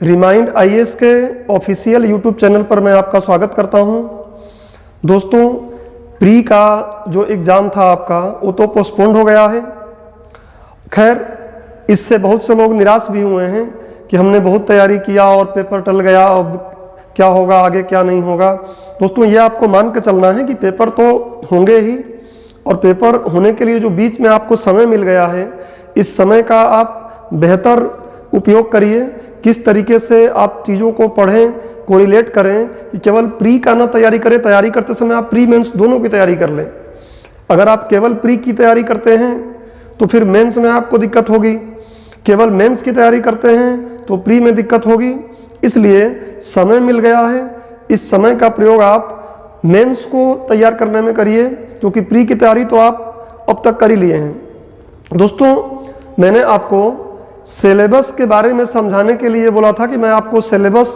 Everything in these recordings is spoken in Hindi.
रिमाइंड आईएएस के ऑफिशियल यूट्यूब चैनल पर मैं आपका स्वागत करता हूं। दोस्तों, प्री का जो एग्ज़ाम था आपका वो तो पोस्टपोन्ड हो गया है। खैर, इससे बहुत से लोग निराश भी हुए हैं कि हमने बहुत तैयारी किया और पेपर टल गया, अब क्या होगा आगे, क्या नहीं होगा। दोस्तों, ये आपको मान के चलना है कि पेपर तो होंगे ही, और पेपर होने के लिए जो बीच में आपको समय मिल गया है, इस समय का आप बेहतर उपयोग करिए। किस तरीके से आप चीज़ों को पढ़ें, कोरिलेट करें कि केवल प्री का ना तैयारी करें, तैयारी करते समय आप प्री मेंस दोनों की तैयारी कर लें। अगर आप केवल प्री की तैयारी करते हैं तो फिर मेंस में आपको दिक्कत होगी, केवल मेंस की तैयारी करते हैं तो प्री में दिक्कत होगी। इसलिए समय मिल गया है, इस समय का प्रयोग आप मेंस को तैयार करने में करिए, क्योंकि प्री की तैयारी तो आप अब तक कर ही लिए हैं। दोस्तों, मैंने आपको सिलेबस के बारे में समझाने के लिए बोला था कि मैं आपको सिलेबस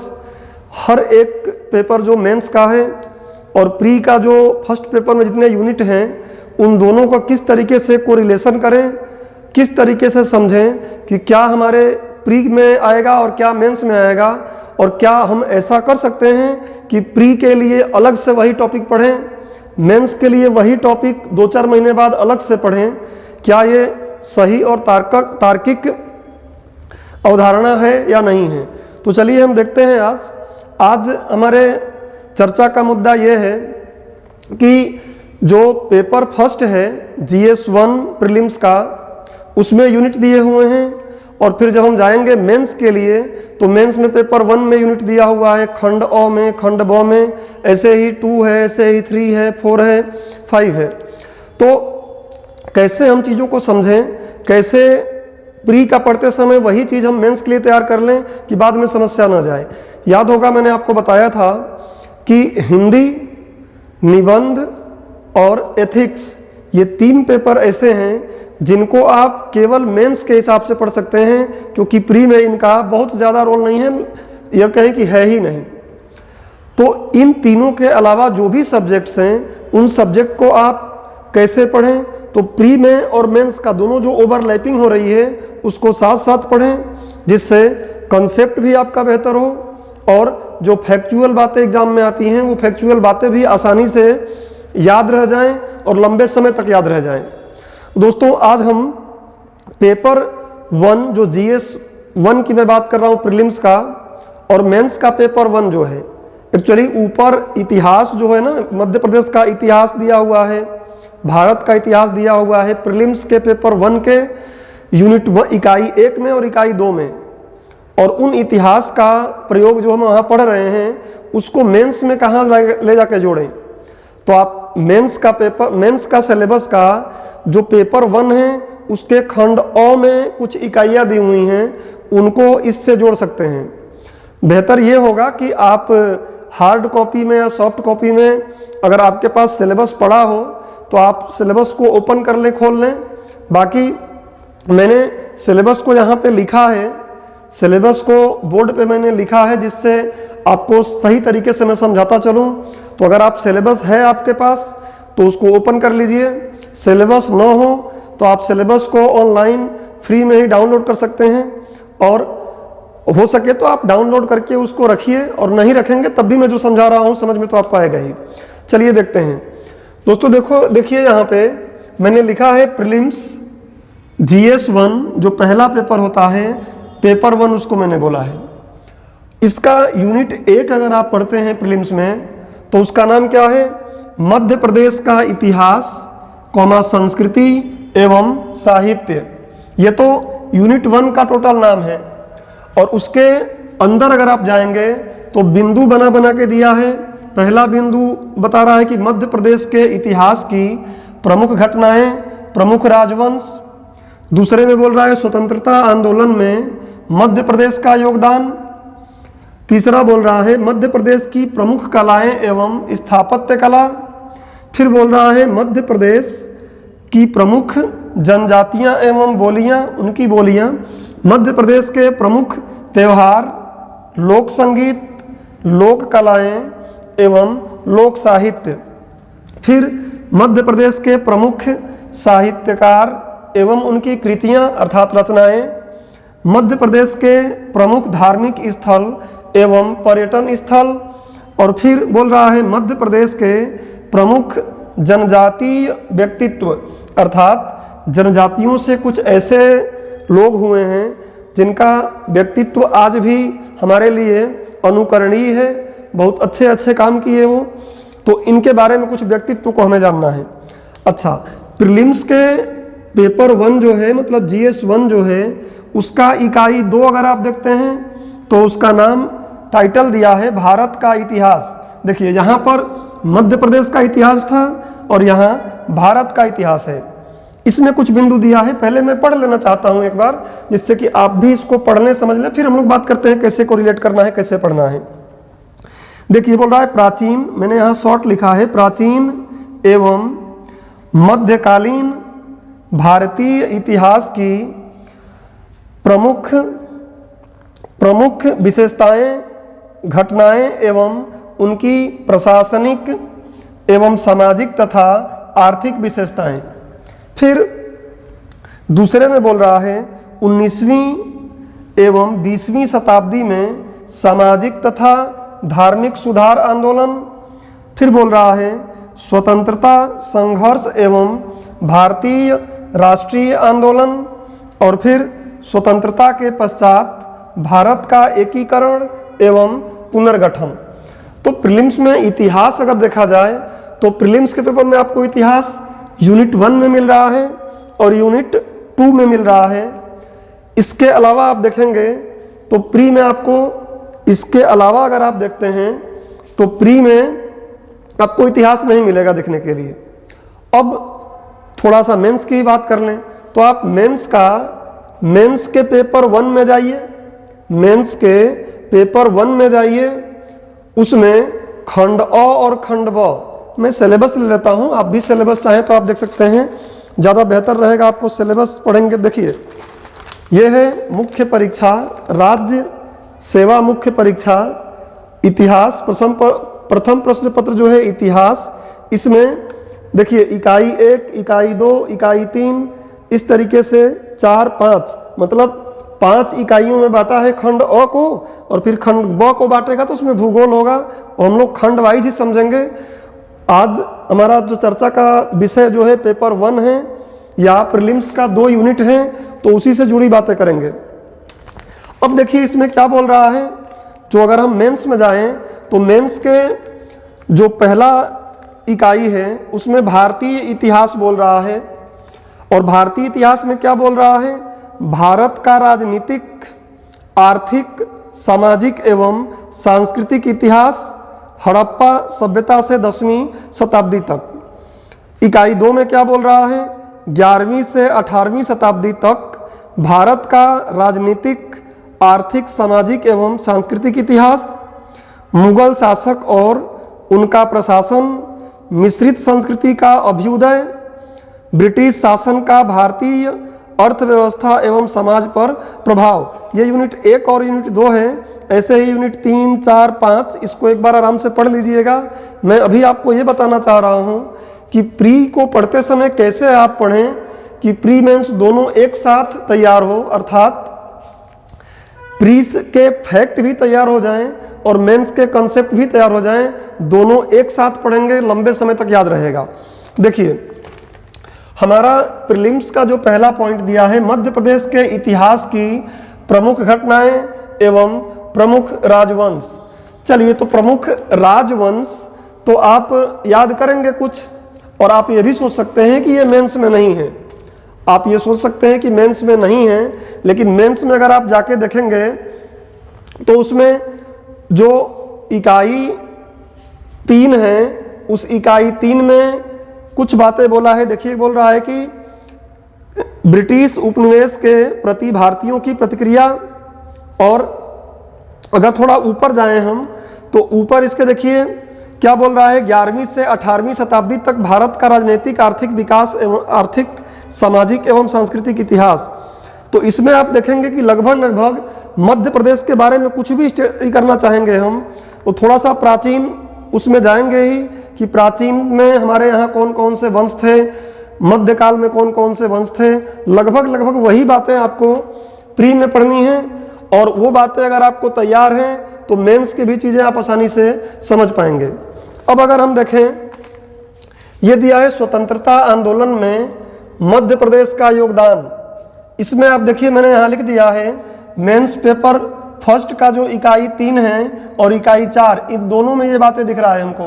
हर एक पेपर जो मेंस का है और प्री का जो फर्स्ट पेपर में जितने यूनिट हैं उन दोनों का किस तरीके से कोरिलेशन करें, किस तरीके से समझें कि क्या हमारे प्री में आएगा और क्या मेंस में आएगा, और क्या हम ऐसा कर सकते हैं कि प्री के लिए अलग से वही टॉपिक पढ़ें, मेंस के लिए वही टॉपिक 2-4 महीने बाद अलग से पढ़ें। क्या ये सही और तार्किक अवधारणा है या नहीं है। तो चलिए हम देखते हैं। आज हमारे चर्चा का मुद्दा ये है कि जो पेपर फर्स्ट है GS 1 प्रीलिम्स का, उसमें यूनिट दिए हुए हैं, और फिर जब हम जाएंगे मेंस के लिए तो मेंस में पेपर 1 में यूनिट दिया हुआ है, खंड अ में, खंड ब में, ऐसे ही 2 है, ऐसे ही 3 है, 4 है, 5 है। तो कैसे हम चीज़ों को समझें, कैसे प्री का पढ़ते समय वही चीज़ हम मेंस के लिए तैयार कर लें कि बाद में समस्या ना जाए। याद होगा मैंने आपको बताया था कि हिंदी, निबंध और एथिक्स, ये 3 पेपर ऐसे हैं जिनको आप केवल मेंस के हिसाब से पढ़ सकते हैं, क्योंकि प्री में इनका बहुत ज़्यादा रोल नहीं है, यह कहें कि है ही नहीं। तो इन तीनों के अलावा जो भी सब्जेक्ट्स हैं उन सब्जेक्ट को आप कैसे पढ़ें, तो प्री में और मेंस का दोनों जो ओवरलैपिंग हो रही है उसको साथ साथ पढ़ें, जिससे कंसेप्ट भी आपका बेहतर हो और जो फैक्चुअल बातें एग्जाम में आती हैं वो फैक्चुअल बातें भी आसानी से याद रह जाएं और लंबे समय तक याद रह जाएं। दोस्तों, आज हम पेपर 1 जो GS 1 की मैं बात कर रहा हूँ प्रीलिम्स का, और मेंस का पेपर 1 जो है, एक्चुअली ऊपर इतिहास जो है ना, मध्य प्रदेश का इतिहास दिया हुआ है, भारत का इतिहास दिया हुआ है प्रीलिम्स के पेपर 1 के यूनिट इकाई 1 में और इकाई 2 में, और उन इतिहास का प्रयोग जो हम वहाँ पढ़ रहे हैं उसको मेंस में कहाँ ले जाके जोड़ें। तो आप मेंस का सिलेबस का जो पेपर 1 है उसके खंड अ में कुछ इकाइयाँ दी हुई हैं, उनको इससे जोड़ सकते हैं। बेहतर ये होगा कि आप हार्ड कॉपी में या सॉफ्ट कॉपी में अगर आपके पास सिलेबस पड़ा हो तो आप सिलेबस को ओपन कर लें, खोल लें। बाकी मैंने सिलेबस को यहाँ पे लिखा है, सिलेबस को बोर्ड पे मैंने लिखा है, जिससे आपको सही तरीके से मैं समझाता चलूँ। तो अगर आप सिलेबस है आपके पास तो उसको ओपन कर लीजिए, सिलेबस ना हो तो आप सिलेबस को ऑनलाइन फ्री में ही डाउनलोड कर सकते हैं, और हो सके तो आप डाउनलोड करके उसको रखिए, और नहीं रखेंगे तब भी मैं जो समझा रहा हूँ समझ में तो आपको आएगा ही। चलिए देखते हैं। दोस्तों देखिए यहाँ पे मैंने लिखा है प्रीलिम्स GS 1 जो पहला पेपर होता है, पेपर 1 उसको मैंने बोला है। इसका यूनिट 1 अगर आप पढ़ते हैं प्रीलिम्स में तो उसका नाम क्या है, मध्य प्रदेश का इतिहास, संस्कृति एवं साहित्य। ये तो यूनिट 1 का टोटल नाम है, और उसके अंदर अगर आप जाएंगे तो बिंदु बना बना के दिया है। पहला बिंदु बता रहा है कि मध्य प्रदेश के इतिहास की प्रमुख घटनाएं, प्रमुख राजवंश। दूसरे में बोल रहा है स्वतंत्रता आंदोलन में मध्य प्रदेश का योगदान। तीसरा बोल रहा है मध्य प्रदेश की प्रमुख कलाएं एवं स्थापत्य कला। फिर बोल रहा है मध्य प्रदेश की प्रमुख जनजातियां एवं बोलियां, उनकी बोलियां। मध्य प्रदेश के प्रमुख त्यौहार, लोक संगीत, लोक कलाएं एवं लोक साहित्य। फिर मध्य प्रदेश के प्रमुख साहित्यकार एवं उनकी कृतियां अर्थात रचनाएं। मध्य प्रदेश के प्रमुख धार्मिक स्थल एवं पर्यटन स्थल, और फिर बोल रहा है मध्य प्रदेश के प्रमुख जनजातीय व्यक्तित्व, अर्थात जनजातियों से कुछ ऐसे लोग हुए हैं जिनका व्यक्तित्व आज भी हमारे लिए अनुकरणीय है, बहुत अच्छे अच्छे काम किए वो, तो इनके बारे में कुछ व्यक्तित्व को हमें जानना है। अच्छा, प्रीलिम्स के पेपर 1 जो है, मतलब GS 1 जो है, उसका इकाई 2 अगर आप देखते हैं तो उसका नाम टाइटल दिया है भारत का इतिहास। देखिए यहाँ पर मध्य प्रदेश का इतिहास था और यहाँ भारत का इतिहास है। इसमें कुछ बिंदु दिया है, पहले मैं पढ़ लेना चाहता हूँ एक बार, जिससे कि आप भी इसको पढ़ने समझ लें, फिर हम लोग बात करते हैं कैसे को रिलेट करना है, कैसे पढ़ना है। देखिए बोल रहा है प्राचीन, मैंने यहाँ शॉर्ट लिखा है, प्राचीन एवं मध्यकालीन भारतीय इतिहास की प्रमुख विशेषताएं, घटनाएं एवं उनकी प्रशासनिक एवं सामाजिक तथा आर्थिक विशेषताएं। फिर दूसरे में बोल रहा है 19वीं एवं 20वीं शताब्दी में सामाजिक तथा धार्मिक सुधार आंदोलन। फिर बोल रहा है स्वतंत्रता संघर्ष एवं भारतीय राष्ट्रीय आंदोलन, और फिर स्वतंत्रता के पश्चात भारत का एकीकरण एवं पुनर्गठन। तो प्रीलिम्स में इतिहास अगर देखा जाए तो प्रीलिम्स के पेपर में आपको इतिहास यूनिट 1 में मिल रहा है और यूनिट 2 में मिल रहा है। इसके अलावा आप देखेंगे तो प्री में आपको, इसके अलावा अगर आप देखते हैं तो प्री में आपको इतिहास नहीं मिलेगा देखने के लिए। अब थोड़ा सा मेंस की बात कर लें तो आप मेंस के पेपर 1 में जाइए, मेंस के पेपर 1 में जाइए, उसमें खंड अ और खंड ब, मैं सिलेबस ले लेता हूं, आप भी सिलेबस चाहें तो आप देख सकते हैं, ज़्यादा बेहतर रहेगा आपको सिलेबस पढ़ेंगे। देखिए ये है मुख्य परीक्षा, राज्य सेवा मुख्य परीक्षा इतिहास, प्रथम प्रश्न पत्र जो है इतिहास। इसमें देखिए इकाई 1, इकाई 2, इकाई 3, इस तरीके से 4, 5, मतलब 5 इकाइयों में बांटा है खंड अ को, और फिर खंड ब को बांटेगा तो उसमें भूगोल होगा, और हम लोग खंड वाइज ही समझेंगे। आज हमारा जो चर्चा का विषय जो है पेपर 1 है या प्रीलिम्स का 2 यूनिट है, तो उसी से जुड़ी बातें करेंगे। अब देखिए इसमें क्या बोल रहा है, जो अगर हम मेंस में जाएं तो मेंस के जो पहला इकाई है उसमें भारतीय इतिहास बोल रहा है, और भारतीय इतिहास में क्या बोल रहा है, भारत का राजनीतिक, आर्थिक, सामाजिक एवं सांस्कृतिक इतिहास हड़प्पा सभ्यता से 10वीं शताब्दी तक। इकाई 2 में क्या बोल रहा है, 11वीं से 18वीं शताब्दी तक भारत का राजनीतिक, आर्थिक, सामाजिक एवं सांस्कृतिक इतिहास, मुगल शासक और उनका प्रशासन, मिश्रित संस्कृति का अभ्युदय, ब्रिटिश शासन का भारतीय अर्थव्यवस्था एवं समाज पर प्रभाव। ये यूनिट 1 और यूनिट 2 है। ऐसे ही यूनिट 3, 4, 5 इसको एक बार आराम से पढ़ लीजिएगा। मैं अभी आपको ये बताना चाह रहा हूँ कि प्री को पढ़ते समय कैसे आप पढ़ें कि प्री मेंस दोनों एक साथ तैयार हो, अर्थात प्री के फैक्ट भी तैयार हो जाएं और मेंस के कंसेप्ट भी तैयार हो जाएं, दोनों एक साथ पढ़ेंगे, लंबे समय तक याद रहेगा। देखिए हमारा प्रीलिम्स का जो पहला पॉइंट दिया है, मध्य प्रदेश के इतिहास की प्रमुख घटनाएं एवं प्रमुख राजवंश। चलिए तो प्रमुख राजवंश तो आप याद करेंगे कुछ, और आप ये भी सोच सकते हैं कि ये मेंस में नहीं है, आप ये सोच सकते हैं कि मेंस में नहीं है, लेकिन मेंस में अगर आप जाके देखेंगे तो उसमें जो इकाई 3 है उस इकाई 3 में कुछ बातें बोला है। देखिए बोल रहा है कि ब्रिटिश उपनिवेश के प्रति भारतीयों की प्रतिक्रिया, और अगर थोड़ा ऊपर जाएं हम तो ऊपर इसके देखिए क्या बोल रहा है, 11वीं से 18वीं शताब्दी तक भारत का राजनीतिक, आर्थिक विकास एवं आर्थिक, सामाजिक एवं सांस्कृतिक इतिहास। तो इसमें आप देखेंगे कि लगभग मध्य प्रदेश के बारे में कुछ भी स्टडी करना चाहेंगे हम तो थोड़ा सा प्राचीन उसमें जाएंगे ही कि प्राचीन में हमारे यहाँ कौन कौन से वंश थे, मध्यकाल में कौन कौन से वंश थे, लगभग वही बातें आपको प्री में पढ़नी है, और वो बातें अगर आपको तैयार हैं तो मेंस की भी चीज़ें आप आसानी से समझ पाएंगे। अब अगर हम देखें, ये दिया है स्वतंत्रता आंदोलन में मध्य प्रदेश का योगदान। इसमें आप देखिए मैंने यहाँ लिख दिया है मेंस पेपर फर्स्ट का जो इकाई 3 है और इकाई 4, इन दोनों में ये बातें दिख रहा है हमको।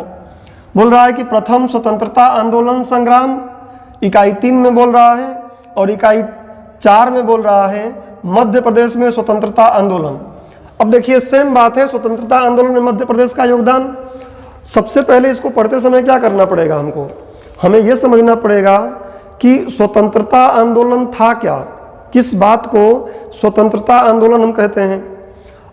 बोल रहा है कि प्रथम स्वतंत्रता आंदोलन संग्राम इकाई 3 में बोल रहा है, और इकाई 4 में बोल रहा है मध्य प्रदेश में स्वतंत्रता आंदोलन। अब देखिए सेम बात है, स्वतंत्रता आंदोलन में मध्य प्रदेश का योगदान। सबसे पहले इसको पढ़ते समय क्या करना पड़ेगा हमको, हमें यह समझना पड़ेगा कि स्वतंत्रता आंदोलन था क्या, किस बात को स्वतंत्रता आंदोलन हम कहते हैं।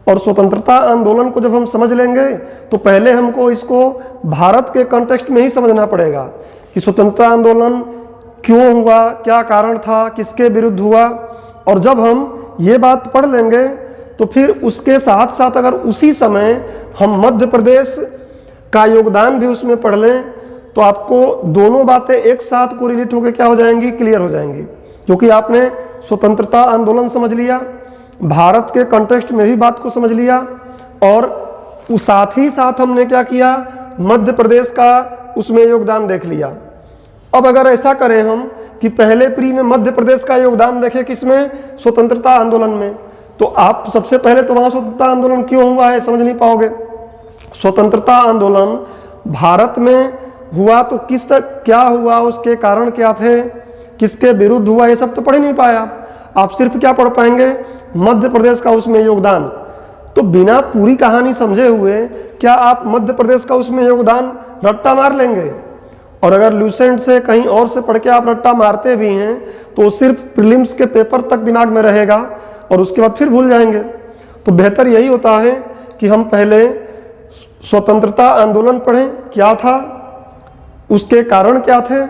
और स्वतंत्रता आंदोलन को जब हम समझ लेंगे तो पहले हमको इसको भारत के कॉन्टेक्स्ट में ही समझना पड़ेगा कि स्वतंत्रता आंदोलन क्यों हुआ, क्या कारण था, किसके विरुद्ध हुआ। और जब हम ये बात पढ़ लेंगे तो फिर उसके साथ साथ अगर उसी समय हम मध्य प्रदेश का योगदान भी उसमें पढ़ लें तो आपको दोनों बातें एक साथ कोरिलेट होकर क्या हो जाएंगी, क्लियर हो जाएंगी। क्योंकि आपने स्वतंत्रता आंदोलन समझ लिया, भारत के कॉन्टेक्स्ट में भी बात को समझ लिया, और उस साथ ही साथ हमने क्या किया, मध्य प्रदेश का उसमें योगदान देख लिया। अब अगर ऐसा करें हम कि पहले प्री में मध्य प्रदेश का योगदान देखें किसमें, स्वतंत्रता आंदोलन में, तो आप सबसे पहले तो वहां स्वतंत्रता आंदोलन क्यों हुआ है समझ नहीं पाओगे। स्वतंत्रता आंदोलन भारत में हुआ तो क्या हुआ, उसके कारण क्या थे, किसके विरुद्ध हुआ, ये सब तो पढ़ ही नहीं पाया आप सिर्फ क्या पढ़ पाएंगे, मध्य प्रदेश का उसमें योगदान। तो बिना पूरी कहानी समझे हुए क्या आप मध्य प्रदेश का उसमें योगदान रट्टा मार लेंगे। और अगर ल्यूसेंट से कहीं और से पढ़ के आप रट्टा मारते भी हैं तो सिर्फ प्रीलिम्स के पेपर तक दिमाग में रहेगा और उसके बाद फिर भूल जाएंगे। तो बेहतर यही होता है कि हम पहले स्वतंत्रता आंदोलन पढ़ें, क्या था, उसके कारण क्या थे,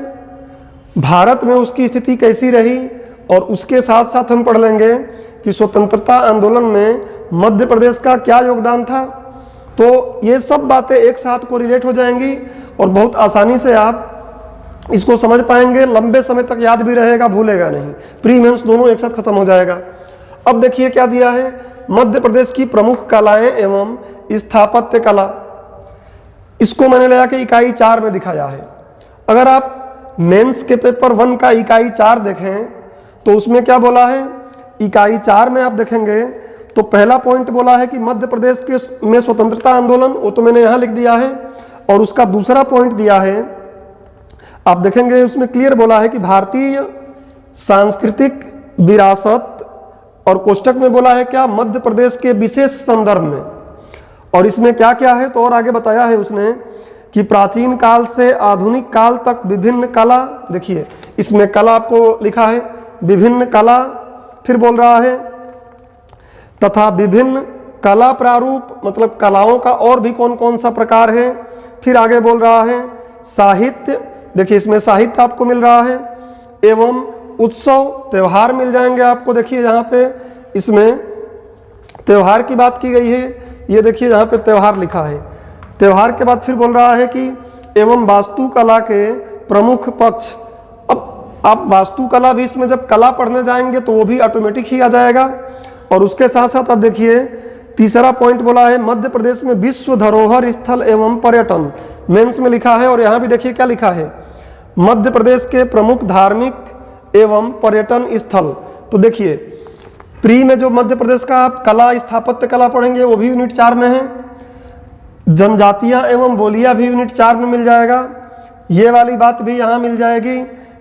भारत में उसकी स्थिति कैसी रही, और उसके साथ साथ हम पढ़ लेंगे कि स्वतंत्रता आंदोलन में मध्य प्रदेश का क्या योगदान था। तो ये सब बातें एक साथ कोरिलेट हो जाएंगी और बहुत आसानी से आप इसको समझ पाएंगे, लंबे समय तक याद भी रहेगा, भूलेगा नहीं, प्री मेंस दोनों एक साथ खत्म हो जाएगा। अब देखिए क्या दिया है, मध्य प्रदेश की प्रमुख कलाएं एवं स्थापत्य कला, इसको मैंने लिया कि इकाई 4 में दिखाया है। अगर आप मेंस के पेपर 1 का इकाई 4 देखें तो उसमें क्या बोला है, इकाई 4 में आप देखेंगे तो पहला पॉइंट बोला है कि मध्य प्रदेश के में स्वतंत्रता आंदोलन, वो तो मैंने यहां लिख दिया है। और उसका दूसरा पॉइंट दिया है, आप देखेंगे उसमें क्लियर बोला है कि भारतीय सांस्कृतिक विरासत, और कोष्टक में बोला है क्या, मध्य प्रदेश के विशेष संदर्भ में। और इसमें क्या क्या है तो और आगे बताया है उसने कि प्राचीन काल से आधुनिक काल तक विभिन्न कला, देखिए इसमें कला आपको लिखा है, विभिन्न कला, फिर बोल रहा है तथा विभिन्न कला प्रारूप, मतलब कलाओं का और भी कौन कौन सा प्रकार है। फिर आगे बोल रहा है साहित्य, देखिए इसमें साहित्य आपको मिल रहा है, एवं उत्सव, त्योहार मिल जाएंगे आपको। देखिए यहाँ पे इसमें त्योहार की बात की गई है, ये देखिए यहाँ पे त्योहार लिखा है। त्योहार के बाद फिर बोल रहा है कि एवं वास्तुकला के प्रमुख पक्ष। अब आप वास्तुकला भी इसमें जब कला पढ़ने जाएंगे तो वो भी ऑटोमेटिक ही आ जाएगा। और उसके साथ साथ अब देखिए तीसरा पॉइंट बोला है मध्य प्रदेश में विश्व धरोहर स्थल एवं पर्यटन, मेंस में लिखा है। और यहाँ भी देखिए क्या लिखा है, मध्य प्रदेश के प्रमुख धार्मिक एवं पर्यटन स्थल। तो देखिए प्री में जो मध्य प्रदेश का आप कला, स्थापत्य कला पढ़ेंगे वो भी यूनिट 4 में है। जनजातियां एवं बोलियां भी यूनिट 4 में मिल जाएगा। ये वाली बात भी यहाँ मिल जाएगी,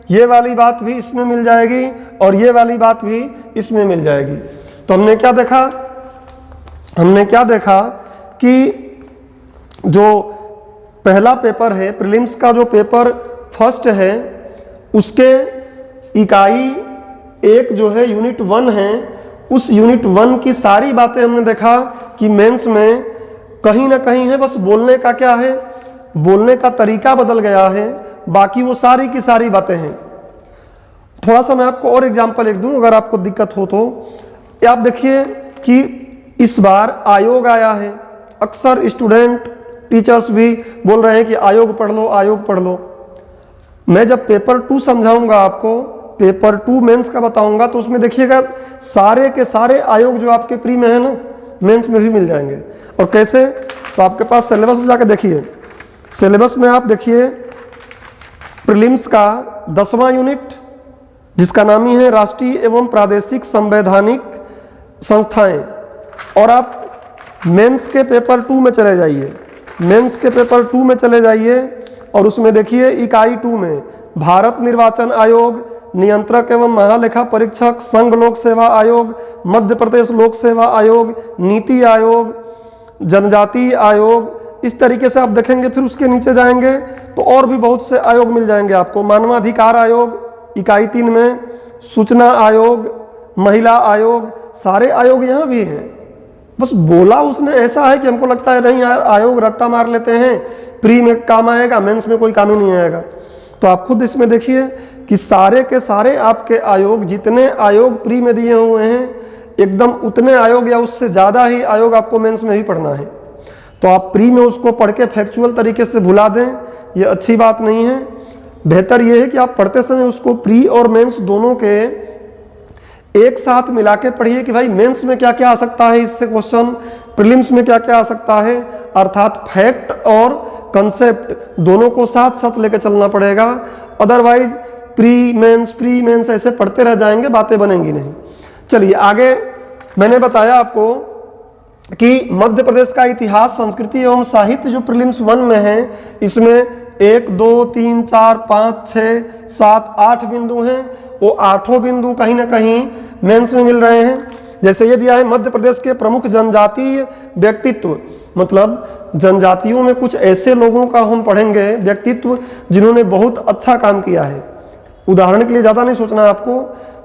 ये वाली बात भी इसमें मिल जाएगी, और ये वाली बात भी इसमें मिल जाएगी। तो हमने क्या देखा कि जो पहला पेपर है प्रीलिम्स का, जो पेपर फर्स्ट है, उसके इकाई 1 जो है यूनिट 1 है, उस यूनिट 1 की सारी बातें हमने देखा कि मेंस में कहीं ना कहीं है, बस बोलने का क्या है, बोलने का तरीका बदल गया है, बाकी वो सारी की सारी बातें हैं। थोड़ा सा मैं आपको और एग्जांपल एक दूं अगर आपको दिक्कत हो तो। आप देखिए कि इस बार आयोग आया है, अक्सर स्टूडेंट टीचर्स भी बोल रहे हैं कि आयोग पढ़ लो, आयोग पढ़ लो। मैं जब पेपर 2 समझाऊंगा आपको पेपर 2 मेंस का बताऊंगा तो उसमें देखिएगा सारे के सारे आयोग जो आपके प्री में है ना, मेंस में भी मिल जाएंगे। और कैसे, तो आपके पास सिलेबस में जाकर देखिए, सिलेबस में आप देखिए प्रीलिम्स का 10वां यूनिट जिसका नाम ही है राष्ट्रीय एवं प्रादेशिक संवैधानिक संस्थाएं, और आप मेंस के पेपर 2 में चले जाइए, मेंस के पेपर 2 में चले जाइए और उसमें देखिए इकाई 2 में भारत निर्वाचन आयोग, नियंत्रक एवं महालेखा परीक्षक, संघ लोक सेवा आयोग, मध्य प्रदेश लोक सेवा आयोग, नीति आयोग, जनजातीय आयोग, इस तरीके से आप देखेंगे। फिर उसके नीचे जाएंगे तो और भी बहुत से आयोग मिल जाएंगे आपको। मानवाधिकार आयोग इकाई 3 में, सूचना आयोग, महिला आयोग, सारे आयोग यहाँ भी हैं। बस बोला उसने ऐसा है कि हमको लगता है नहीं यार आयोग रट्टा मार लेते हैं, प्री में काम आएगा, मेंस में कोई काम ही नहीं आएगा। तो आप खुद इसमें देखिए कि सारे के सारे आपके आयोग, जितने आयोग प्री में दिए हुए हैं, एकदम उतने आयोग या उससे ज़्यादा ही आयोग आपको मेंस में भी पढ़ना है। तो आप प्री में उसको पढ़ के फैक्चुअल तरीके से भुला दें, ये अच्छी बात नहीं है। बेहतर ये है कि आप पढ़ते समय उसको प्री और मेंस दोनों के एक साथ मिला के पढ़िए कि भाई मेंस में क्या क्या आ सकता है इससे क्वेश्चन, प्रीलिम्स में क्या क्या आ सकता है, अर्थात फैक्ट और कंसेप्ट दोनों को साथ साथ लेकर चलना पड़ेगा। अदरवाइज प्री मेंस ऐसे पढ़ते रह जाएंगे, बातें बनेंगी नहीं। चलिए आगे, मैंने बताया आपको कि मध्य प्रदेश का इतिहास, संस्कृति एवं साहित्य जो प्रीलिम्स 1 में है, इसमें 1 2 3 4 5 6 7 8 बिंदु हैं। वो 8 बिंदु कहीं ना कहीं मेंस में मिल रहे हैं। जैसे ये दिया है मध्य प्रदेश के प्रमुख जनजातीय व्यक्तित्व, मतलब जनजातियों में कुछ ऐसे लोगों का हम पढ़ेंगे व्यक्तित्व जिन्होंने बहुत अच्छा काम किया है। उदाहरण के लिए ज़्यादा नहीं सोचना आपको,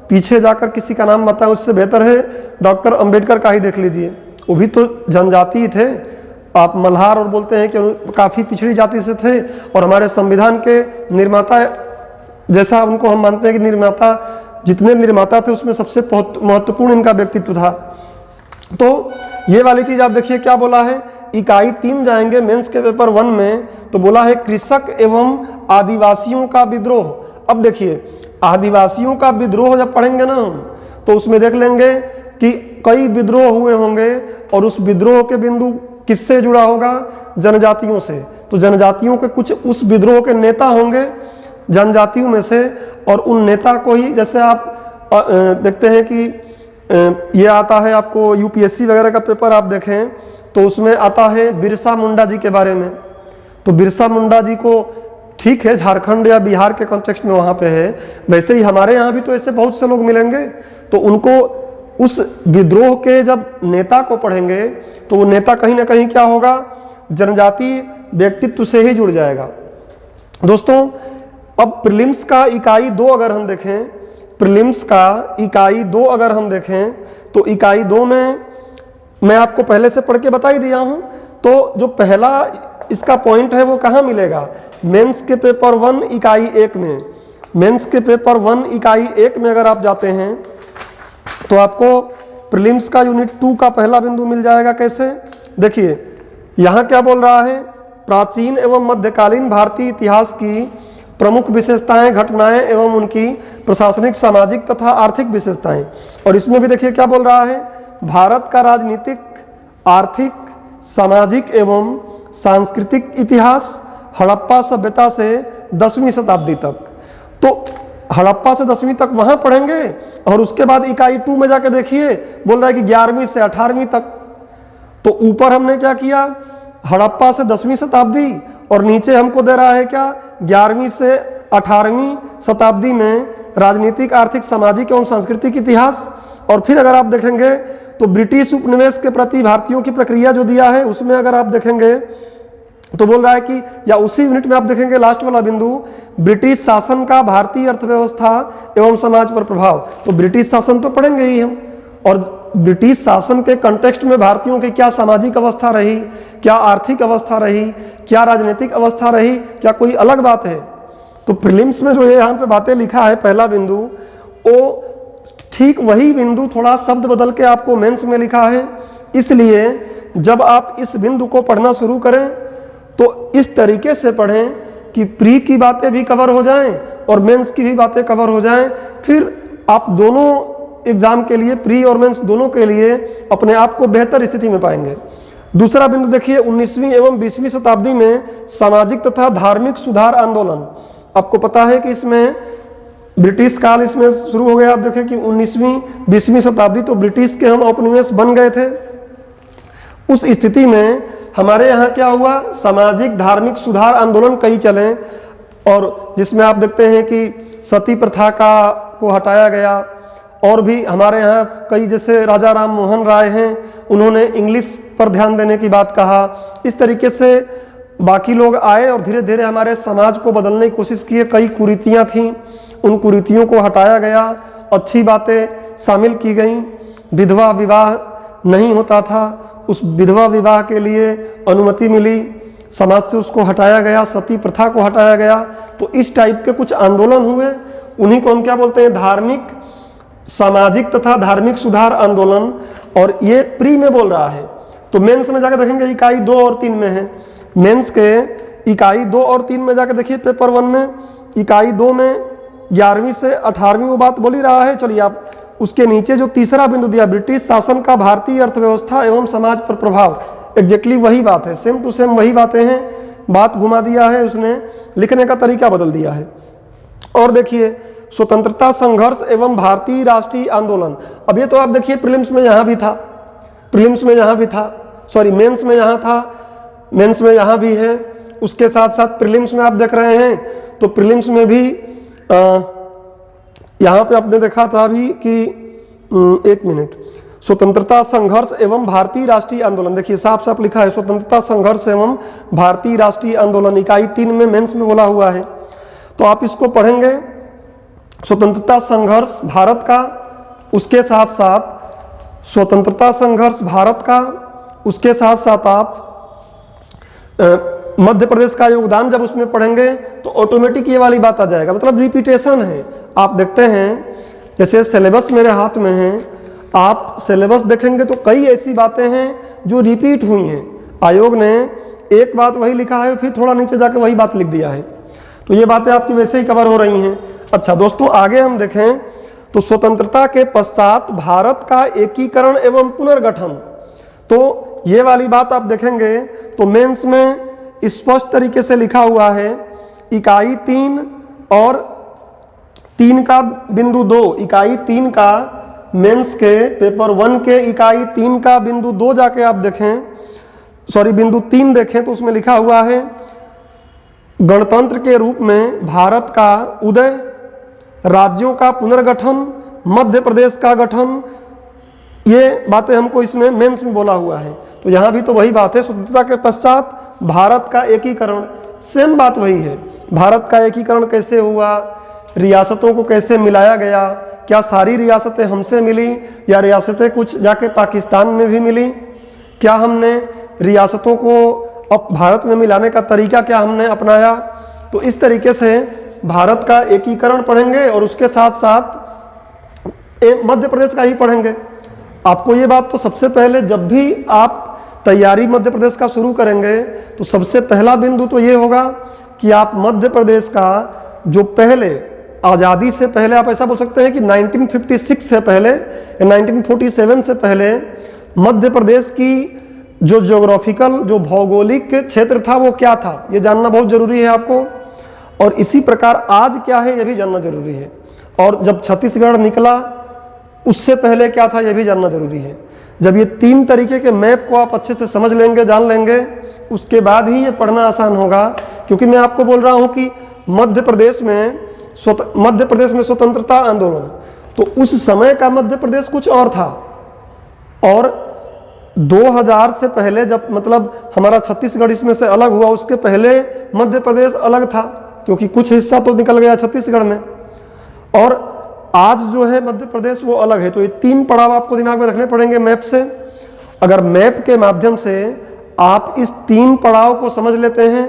पीछे जाकर किसी का नाम बताएं उससे बेहतर है डॉक्टर अंबेडकर का ही देख लीजिए, वो भी तो जनजातीय थे। आप मल्हार और बोलते हैं कि काफ़ी पिछड़ी जाति से थे, और हमारे संविधान के निर्माता जैसा उनको हम मानते हैं कि निर्माता, जितने निर्माता थे उसमें सबसे महत्वपूर्ण इनका व्यक्तित्व था। तो ये वाली चीज़ आप देखिए क्या बोला है, इकाई 3 जाएंगे मेंस के पेपर 1 में, तो बोला है कृषक एवं आदिवासियों का विद्रोह। अब देखिए आदिवासियों का विद्रोह जब पढ़ेंगे ना हम, तो उसमें देख लेंगे कि कई विद्रोह हुए होंगे, और उस विद्रोह के बिंदु किससे जुड़ा होगा, जनजातियों से। तो जनजातियों के कुछ उस विद्रोह के नेता होंगे जनजातियों में से, और उन नेता को ही, जैसे आप देखते हैं कि ये आता है आपको यूपीएससी वगैरह का पेपर आप देखें तो उसमें आता है बिरसा मुंडा जी के बारे में। तो बिरसा मुंडा जी को, ठीक है झारखंड या बिहार के कॉन्टेक्स्ट में वहाँ पे है, वैसे ही हमारे यहाँ भी तो ऐसे बहुत से लोग मिलेंगे। तो उनको उस विद्रोह के जब नेता को पढ़ेंगे तो वो नेता कहीं ना कहीं क्या होगा, जनजातीय व्यक्तित्व से ही जुड़ जाएगा। दोस्तों अब प्रीलिम्स का इकाई 2 अगर हम देखें, प्रीलिम्स का इकाई 2 अगर हम देखें तो इकाई 2 में मैं आपको पहले से पढ़ के बता ही दिया हूं। तो जो पहला इसका पॉइंट है वो कहाँ मिलेगा, मेंस के पेपर 1 इकाई 1 में। मेंस के पेपर 1 इकाई 1 में अगर आप जाते हैं तो आपको प्रीलिम्स का यूनिट 2 का पहला बिंदु मिल जाएगा। कैसे, देखिए यहाँ क्या बोल रहा है, प्राचीन एवं मध्यकालीन भारतीय इतिहास की प्रमुख विशेषताएं, घटनाएं एवं उनकी प्रशासनिक, सामाजिक तथा आर्थिक विशेषताएं। और इसमें भी देखिए क्या बोल रहा है, भारत का राजनीतिक, आर्थिक, सामाजिक एवं सांस्कृतिक इतिहास हड़प्पा सभ्यता से 10वीं शताब्दी तक। तो हड़प्पा से 10वीं तक वहां पढ़ेंगे, और उसके बाद इकाई 2 में जाके देखिए बोल रहा है कि 11वीं से 18वीं तक। तो ऊपर हमने क्या किया, हड़प्पा से 10वीं शताब्दी, और नीचे हमको दे रहा है क्या, 11वीं से 18वीं शताब्दी में राजनीतिक, आर्थिक, सामाजिक एवं सांस्कृतिक इतिहास। और फिर अगर आप देखेंगे तो ब्रिटिश उपनिवेश के प्रति भारतीयों की प्रक्रिया जो दिया है उसमें अगर आप देखेंगे तो बोल रहा है कि, या उसी यूनिट में आप देखेंगे लास्ट वाला बिंदु, ब्रिटिश शासन का भारतीय अर्थव्यवस्था एवं समाज पर प्रभाव। तो ब्रिटिश शासन तो पढ़ेंगे ही हम, और ब्रिटिश शासन के कंटेक्स्ट में भारतीयों की क्या सामाजिक अवस्था रही, क्या आर्थिक अवस्था रही, क्या राजनीतिक अवस्था रही, क्या कोई अलग बात है। तो प्रीलिम्स में जो ये यहाँ पे बातें लिखा है पहला बिंदु, वो ठीक वही बिंदु थोड़ा शब्द बदल के आपको मेंस में लिखा है। इसलिए जब आप इस बिंदु को पढ़ना शुरू करें तो इस तरीके से पढ़ें कि प्री की बातें भी कवर हो जाएं और मेंस की भी बातें कवर हो जाएं, फिर आप दोनों एग्जाम के लिए, प्री और मेंस दोनों के लिए अपने आप को बेहतर स्थिति में पाएंगे। दूसरा बिंदु देखिए, 19वीं एवं 20वीं शताब्दी में सामाजिक तथा धार्मिक सुधार आंदोलन। आपको पता है कि इसमें ब्रिटिश काल इसमें शुरू हो गया। आप देखें कि 19वीं 20वीं शताब्दी तो ब्रिटिश के हम औपनिवेश बन गए थे। उस स्थिति में हमारे यहाँ क्या हुआ, सामाजिक धार्मिक सुधार आंदोलन कई चले, और जिसमें आप देखते हैं कि सती प्रथा को हटाया गया, और भी हमारे यहाँ कई जैसे राजा राम मोहन राय हैं, उन्होंने इंग्लिश पर ध्यान देने की बात कहा। इस तरीके से बाकी लोग आए और धीरे धीरे हमारे समाज को बदलने की कोशिश की। कई कुरीतियाँ थीं, उन कुरीतियों को हटाया गया, अच्छी बातें शामिल की गईं। विधवा विवाह नहीं होता था, उस विधवा विवाह के लिए अनुमति मिली, समाज से उसको हटाया गया, सती प्रथा को हटाया गया। तो इस टाइप के कुछ आंदोलन हुए, उन्हीं को हम क्या बोलते हैं, धार्मिक, सामाजिक तथा धार्मिक सुधार आंदोलन। और ये प्री में बोल रहा है। तो मेंस में जाकर देखेंगे इकाई 2 और 3 में है। मेंस के इकाई 2 और 3 में जाकर देखिए, पेपर 1 में इकाई 2 में 11वीं से 18वीं वो बात बोल ही रहा है। चलिए आप उसके नीचे जो तीसरा बिंदु दिया, ब्रिटिश शासन का भारतीय अर्थव्यवस्था एवं समाज पर प्रभाव, एग्जैक्टली वही बात है, सेम टू सेम वही बातें हैं। बात घुमा दिया है उसने, लिखने का तरीका बदल दिया है। और देखिए, स्वतंत्रता संघर्ष एवं भारतीय राष्ट्रीय आंदोलन। अब ये तो आप देखिए प्रीलिम्स में यहाँ भी था, प्रीलिम्स में यहाँ भी था, सॉरी मेंस में यहाँ था, मेंस में यहाँ भी है। उसके साथ साथ प्रीलिम्स में आप देख रहे हैं, तो प्रीलिम्स में भी यहाँ पे आपने देखा था अभी कि 1 मिनट, स्वतंत्रता संघर्ष एवं भारतीय राष्ट्रीय आंदोलन। देखिए साफ साफ लिखा है, स्वतंत्रता संघर्ष एवं भारतीय राष्ट्रीय आंदोलन, इकाई 3 में मेंस में बोला हुआ है। तो आप इसको पढ़ेंगे, स्वतंत्रता संघर्ष भारत का, उसके साथ साथ स्वतंत्रता संघर्ष भारत का, उसके साथ साथ आप मध्य प्रदेश का योगदान जब उसमें पढ़ेंगे तो ऑटोमेटिक ये वाली बात आ जाएगा, मतलब रिपीटेशन है। आप देखते हैं जैसे सिलेबस मेरे हाथ में है, आप सिलेबस देखेंगे तो कई ऐसी बातें हैं जो रिपीट हुई हैं। आयोग ने एक बात वही लिखा है, फिर थोड़ा नीचे जाके वही बात लिख दिया है, तो ये बातें आपकी वैसे ही कवर हो रही हैं। अच्छा दोस्तों, आगे हम देखें तो स्वतंत्रता के पश्चात भारत का एकीकरण एवं पुनर्गठन, तो ये वाली बात आप देखेंगे तो मेंस में स्पष्ट तरीके से लिखा हुआ है, इकाई 3 और 3 का बिंदु 2, इकाई 3 का मेंस के पेपर 1 के इकाई 3 का बिंदु 2 जाके आप देखें, सॉरी बिंदु 3 देखें तो उसमें लिखा हुआ है, गणतंत्र के रूप में भारत का उदय, राज्यों का पुनर्गठन, मध्य प्रदेश का गठन, ये बातें हमको इसमें मेंस में बोला हुआ है। तो यहाँ भी तो वही बात है, स्वतंत्रता के पश्चात भारत का एकीकरण, सेम बात वही है। भारत का एकीकरण कैसे हुआ, रियासतों को कैसे मिलाया गया, क्या सारी रियासतें हमसे मिली या रियासतें कुछ जाके पाकिस्तान में भी मिली, क्या हमने रियासतों को अब भारत में मिलाने का तरीका क्या हमने अपनाया। तो इस तरीके से भारत का एकीकरण पढ़ेंगे और उसके साथ साथ मध्य प्रदेश का ही पढ़ेंगे। आपको ये बात तो सबसे पहले जब भी आप तैयारी मध्य प्रदेश का शुरू करेंगे तो सबसे पहला बिंदु तो ये होगा कि आप मध्य प्रदेश का जो पहले आज़ादी से पहले, आप ऐसा बोल सकते हैं कि 1956 से पहले या 1947 से पहले मध्य प्रदेश की जो ज्योग्राफिकल, जो भौगोलिक क्षेत्र था वो क्या था, ये जानना बहुत ज़रूरी है आपको। और इसी प्रकार आज क्या है ये भी जानना जरूरी है, और जब छत्तीसगढ़ निकला उससे पहले क्या था ये भी जानना जरूरी है। जब ये 3 तरीके के मैप को आप अच्छे से समझ लेंगे, जान लेंगे, उसके बाद ही ये पढ़ना आसान होगा। क्योंकि मैं आपको बोल रहा हूँ कि मध्य प्रदेश में स्वतंत्रता आंदोलन, तो उस समय का मध्य प्रदेश कुछ और था, और 2000 से पहले जब मतलब हमारा छत्तीसगढ़ इसमें से अलग हुआ, उसके पहले मध्य प्रदेश अलग था, क्योंकि कुछ हिस्सा तो निकल गया छत्तीसगढ़ में, और आज जो है मध्य प्रदेश वो अलग है। तो ये 3 पड़ाव आपको दिमाग में रखने पड़ेंगे मैप से। अगर मैप के माध्यम से आप इस 3 पड़ाव को समझ लेते हैं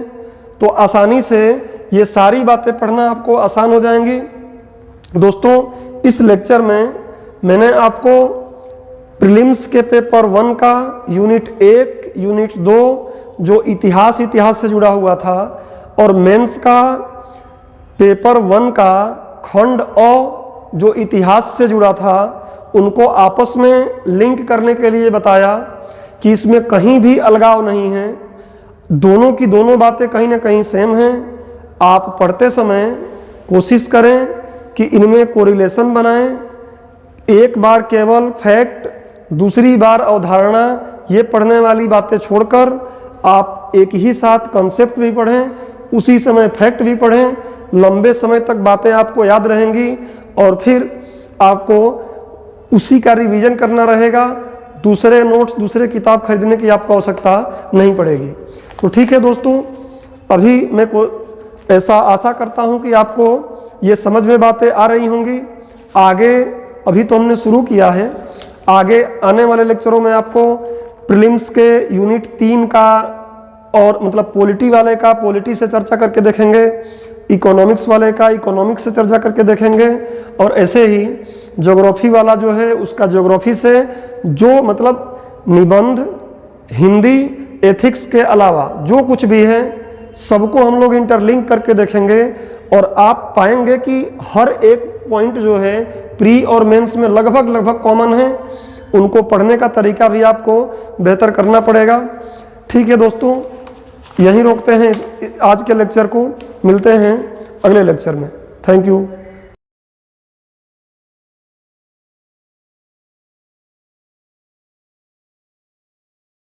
तो आसानी से ये सारी बातें पढ़ना आपको आसान हो जाएंगी। दोस्तों, इस लेक्चर में मैंने आपको प्रीलिम्स के पेपर 1 का यूनिट 1, यूनिट 2 जो इतिहास से जुड़ा हुआ था, और मेंस का पेपर 1 का खंड अ जो इतिहास से जुड़ा था उनको आपस में लिंक करने के लिए बताया कि इसमें कहीं भी अलगाव नहीं है, दोनों की दोनों बातें कहीं ना कहीं सेम हैं। आप पढ़ते समय कोशिश करें कि इनमें कोरिलेशन बनाएं। एक बार केवल फैक्ट, दूसरी बार अवधारणा, ये पढ़ने वाली बातें छोड़कर आप एक ही साथ कंसेप्ट भी पढ़ें, उसी समय फैक्ट भी पढ़ें। लंबे समय तक बातें आपको याद रहेंगी और फिर आपको उसी का रिवीजन करना रहेगा। दूसरे नोट्स, दूसरे किताब खरीदने की आपको आवश्यकता नहीं पड़ेगी। तो ठीक है दोस्तों, अभी मैं ऐसा आशा करता हूं कि आपको ये समझ में बातें आ रही होंगी। आगे अभी तो हमने शुरू किया है, आगे आने वाले लेक्चरों में आपको प्रीलिम्स के यूनिट 3 का और मतलब पॉलिटी वाले का पॉलिटी से चर्चा करके देखेंगे, इकोनॉमिक्स वाले का इकोनॉमिक्स से चर्चा करके देखेंगे, और ऐसे ही ज्योग्राफी वाला जो है उसका ज्योग्राफी से जो मतलब निबंध, हिंदी, एथिक्स के अलावा जो कुछ भी है सबको हम लोग इंटरलिंक करके देखेंगे। और आप पाएंगे कि हर एक पॉइंट जो है प्री और मेंस में लगभग कॉमन है, उनको पढ़ने का तरीका भी आपको बेहतर करना पड़ेगा। ठीक है दोस्तों, यहीं रोकते हैं आज के लेक्चर को, मिलते हैं अगले लेक्चर में। Thank you.